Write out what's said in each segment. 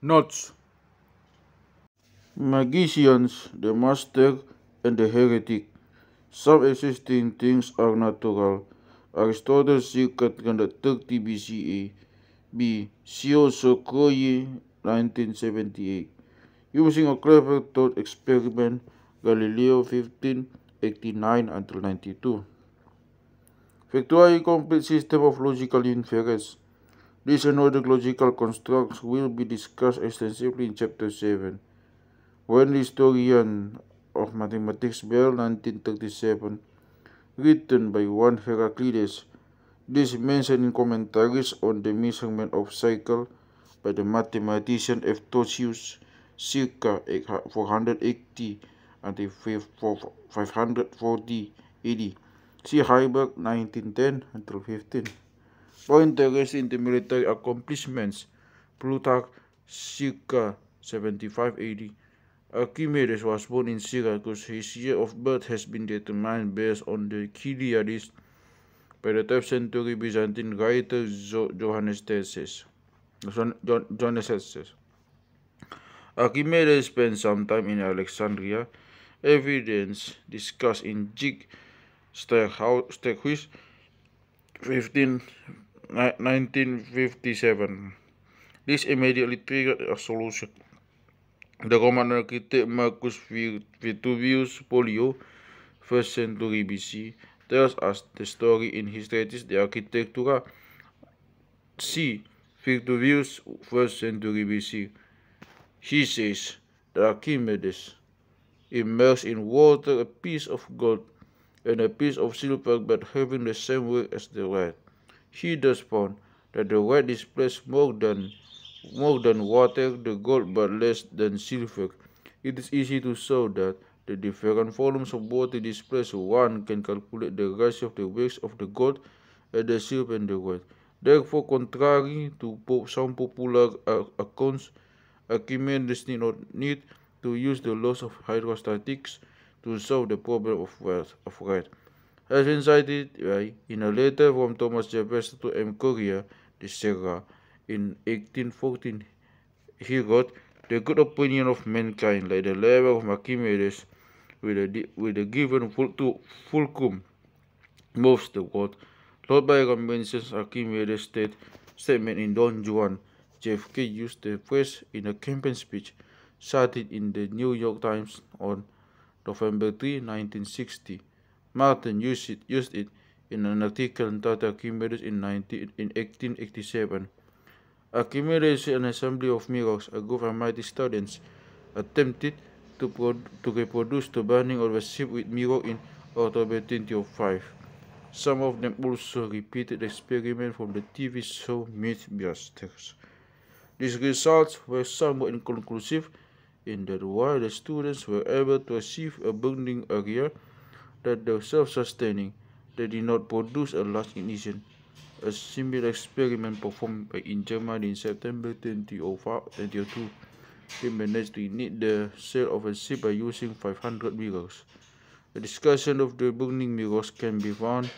Notes: Magicians, the master, and the heretic. Some existing things are natural. Aristotle circa 330 BCE. B. Sio Sokoyi, 1978. Using a clever thought experiment, Galileo 1589 until 92. Factory complete system of logical inference. This and other logical constructs will be discussed extensively in Chapter 7. When the historian of mathematics Bell 1937, written by one Heraclides, this mentioned in commentaries on the measurement of cycle by the mathematician Eftosius circa 480 until 540 AD. See Heiberg 1910 until 15. For interest in the military accomplishments, Plutarch circa 75 AD. Archimedes was born in Syracuse. His year of birth has been determined based on the Kyriades by the 12th century Byzantine writer Johannes Thaces. Archimedes spent some time in Alexandria. Evidence discussed in Jig Stechhuis 1957. This immediately triggered a solution. The Roman architect Marcus Vitruvius Pollio, 1st century BC, tells us the story in his treatise De Architectura. C. Vitruvius, 1st century BC. He says that Archimedes immersed in water a piece of gold and a piece of silver but having the same weight as the lead. He thus found that the lead displaced more than water, the gold but less than silver. It is easy to show that the different volumes of water displaced. One can calculate the ratio of the weights of the gold and the silver and the lead. Therefore, contrary to some popular accounts, Archimedes did not need to use the laws of hydrostatics to solve the problem of lead. As been cited in a letter from Thomas Jefferson to M. Courier de Serra in 1814, he wrote, "The good opinion of mankind, like the level of Archimedes, with a given fulcrum, moves the world." Lord Byron mentions Archimedes' statement in Don Juan. JFK used the phrase in a campaign speech cited in the New York Times on November 3, 1960. Martin used it in an article entitled Archimedes in 1887. Archimedes and an assembly of mirrors, a group of mighty students, attempted to reproduce the burning of a ship with mirror in October 2005. Some of them also repeated the experiment from the TV show Mythbusters. These results were somewhat inconclusive in that while the students were able to achieve a burning area that was self-sustaining, they did not produce a large ignition. A similar experiment performed in Germany in September 2002, they managed to ignite the sail of a ship by using 500 mirrors. A discussion of the burning mirrors can be found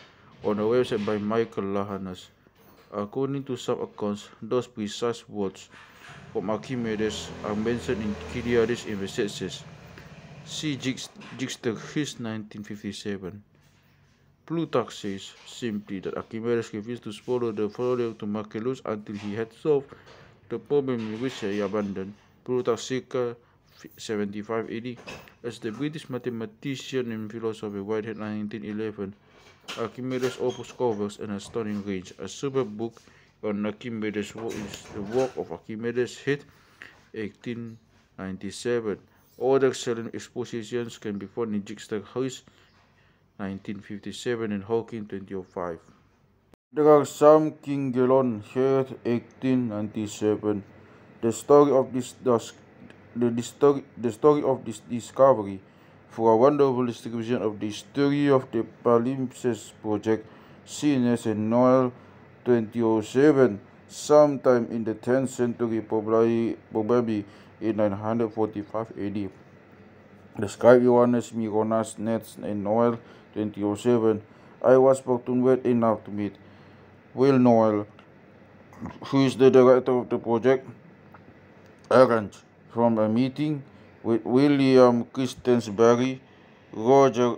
on a website by Michael Lahanas. According to some accounts, those precise words from Archimedes are mentioned in Kyriades' Investigations. See Stechhuis 1957. Plutarch says simply that Archimedes refused to follow the follower to Marcellus until he had solved the problem in which he abandoned. Plutarch circa 75 AD. As the British mathematician and philosopher Whitehead 1911, Archimedes' opus covers an astounding range. A superb book on Archimedes' work is the work of Archimedes' Head, 1897. Other excellent expositions can be found in Stechhuis 1957 and Hawking 2005. There are some King Gelon here 1897. The story of this discovery for a wonderful distribution of the history of the Palimpsest project seen as in Noel 2007, sometime in the 10th century, probably in 945 AD. Described Johannes Myronas Nets in Noel 2007. I was fortunate enough to meet Will Noel, who is the director of the project. arranged from a meeting with William Christensbury, Roger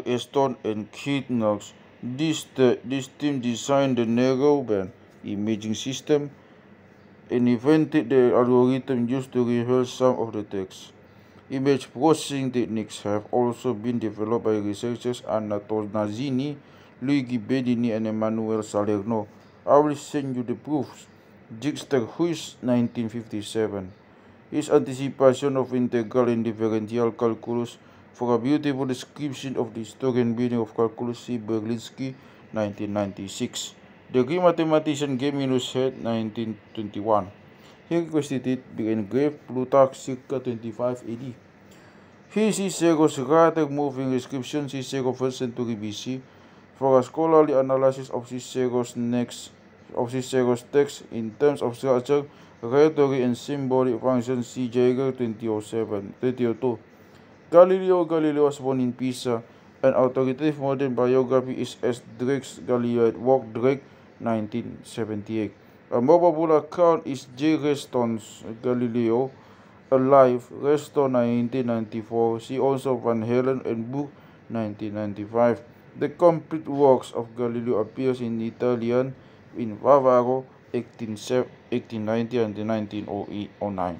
Eston, and Keith Knox. This team designed the narrowband imaging system and invented the algorithm used to reveal some of the text. Image processing techniques have also been developed by researchers Anna Tonazzini, Luigi Bedini, and Emanuele Salerno. I will send you the proofs. Dijkstra Huys, 1957. His anticipation of integral and differential calculus for a beautiful description of the historian meaning of calculus, C. Berlinski, 1996. The Greek mathematician Geminus Head, 1921. He requested it be engraved Plutarch circa 25 AD. His Cicero's rather moving description, Cicero 1st century BC, for a scholarly analysis of Cicero's text in terms of structure, rhetoric, and symbolic function, C. Jaeger 2002. Galileo Galilei was born in Pisa. An authoritative modern biography is S. Drake's Galileid work, Drake, 1978. A more popular account is J. Reston's Galileo Alive, Reston, 1994. See also Van Halen and Book, 1995. The complete works of Galileo appears in Italian in Vavaro, 1890 and 1909.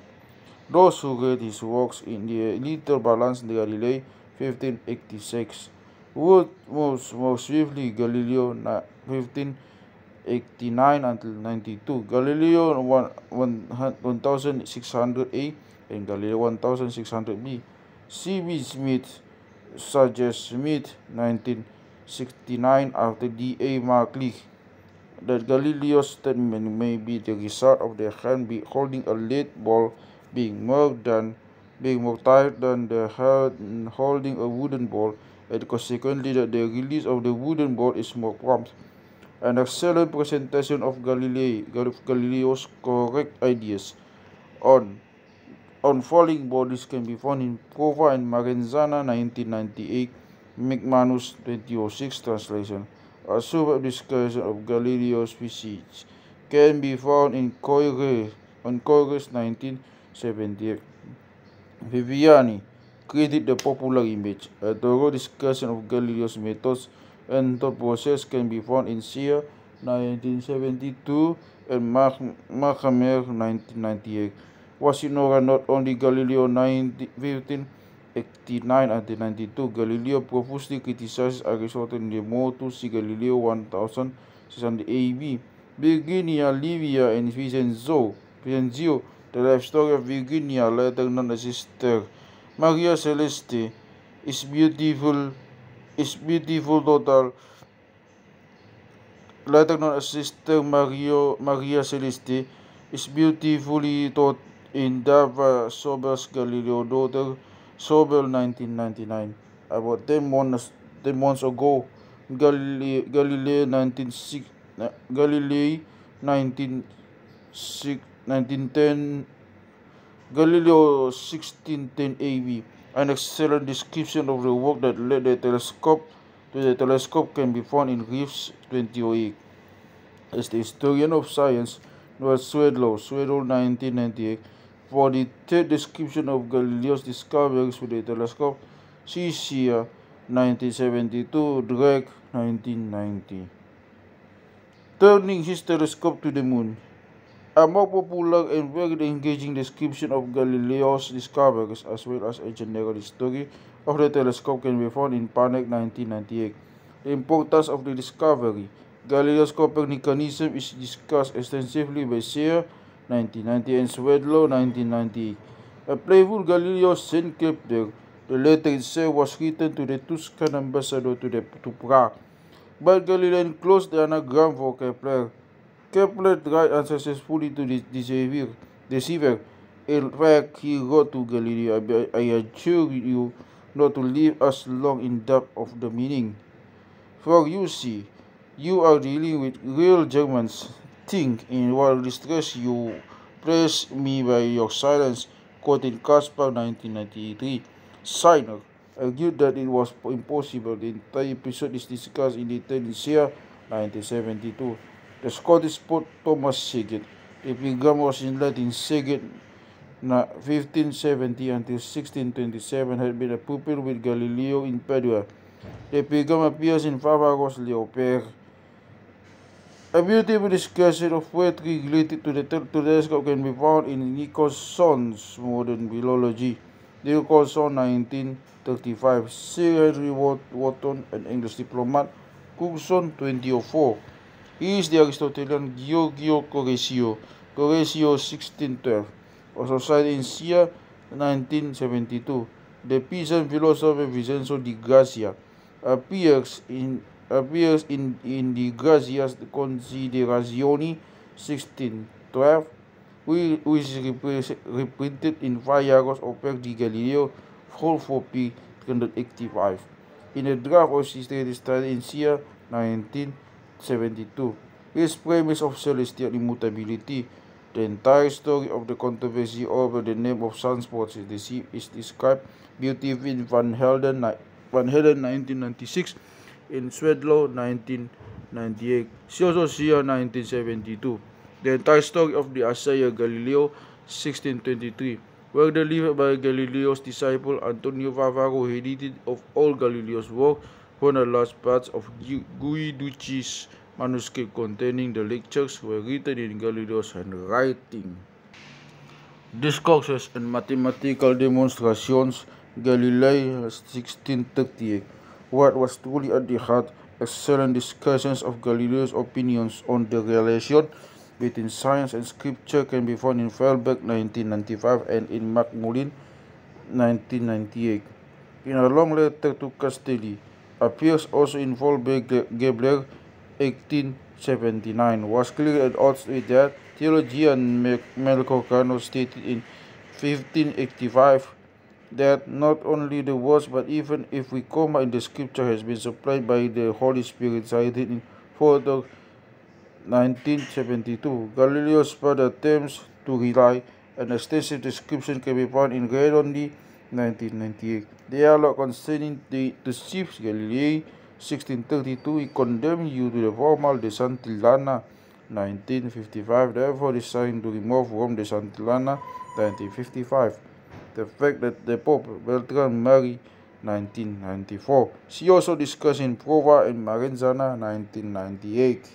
Those who read his works in the Little Balance de Galilei, 1586, would most swiftly Galileo 1589 until 92, Galileo 1600A and Galileo 1600B. C.B. Smith suggests Smith 1969 after D.A. Marklich that Galileo's statement may be the result of the hand holding a lead ball being more tired than the hand holding a wooden ball, and consequently that the release of the wooden ball is more prompt. An excellent presentation of Galileo's correct ideas on falling bodies can be found in Prova and Marenzana, 1998, McManus, 2006 translation. A superb discussion of Galileo's physics can be found in Koires, 1978. Viviani created the popular image. A thorough discussion of Galileo's methods and thought process can be found in Sear, 1972, and Machamer, 1998. Was ignored not only Galileo 1589 and 92, Galileo profusely criticizes Aristotle in the Motu, see Galileo 1600 AB. Virginia, Livia, and Vincenzo, the life story of Virginia, later known as Sister Maria Celeste, is beautiful total. Later known as Sister Maria Celeste, is beautifully taught in Dava Sobel's Galileo daughter, Sobel, 1999. About 10 months ago, Galilei 1910, Galileo 1610 AV. An excellent description of the work that led the telescope to the telescope can be found in Reeves, 2008. As the historian of science, Noel Swedlow, 1998, for the third description of Galileo's discoveries with the telescope, see Sear, 1972, Drake, 1990. Turning his telescope to the moon. A more popular and very engaging description of Galileo's discoveries, as well as a general history of the telescope, can be found in Panek, 1998. The importance of the discovery. Galileo's Copernicanism is discussed extensively by Sear, 1990, and Swedlow, 1998. A playful Galileo sent Kepler. The letter itself was written to the Tuscan ambassador to Prague, but Galileo enclosed the anagram for Kepler. Kepler tried unsuccessfully to deceive. In fact, he wrote to Galileo, I adjure you not to leave us long in doubt of the meaning. For you see, you are dealing with real Germans. Think, in what distress you press me by your silence, quoting Caspar, 1993. Signer argued that it was impossible. The entire episode is discussed in detail in Sear, 1972. The Scottish poet Thomas Saget. The epigram was inlet in Saget 1570 until 1627 had been a pupil with Galileo in Padua. The epigram appears in Favaro's Leoper. A beautiful discussion of poetry related to the telescope can be found in Nicholson's Modern Philology. Nicholson, 1935. Sir Henry Wotton, an English diplomat. Cookson, 2004. He is the Aristotelian Giorgio Coresio, 1612. Also cited in Sia, 1972. The Pisan philosopher Vincenzo di Grazia appears in the Grazia's Considerazioni, 1612, which is reprinted in Vallaro's Opera di Galileo, 4p 385. In a draft of History studied in Sia, 1972. His premise of celestial immutability. The entire story of the controversy over the name of sunspots is described beautifully in Van Helden, 1996, in Swedlow, 1998, Sia, 1972. The entire story of the Assayer Galileo, 1623, were delivered by Galileo's disciple Antonio Favaro, who edited of all Galileo's work when the last parts of Guiducci's manuscript containing the lectures were written in Galileo's handwriting. Discourses and Mathematical Demonstrations, Galilei, 1638. What was truly at the heart, excellent discussions of Galileo's opinions on the relation between science and scripture can be found in Fehlberg, 1995, and in Macmullen, 1998. In a long letter to Castelli, appears also in Volberg-Gebler, 1879, was clearly at odds with that. Theologian Melchior Cano stated in 1585 that not only the words but even if we comma in the scripture has been supplied by the Holy Spirit, cited in Further, 1972. Galileo's further attempts to rely an extensive description can be found in Redondi, 1998. Dialogue concerning the ships Galilei, 1632. He condemned you to the formal de Santillana, 1955. Therefore deciding to remove from de Santillana, 1955. The fact that the Pope Beltran married, 1994. She also discussed in Prova and Marenzana, 1998.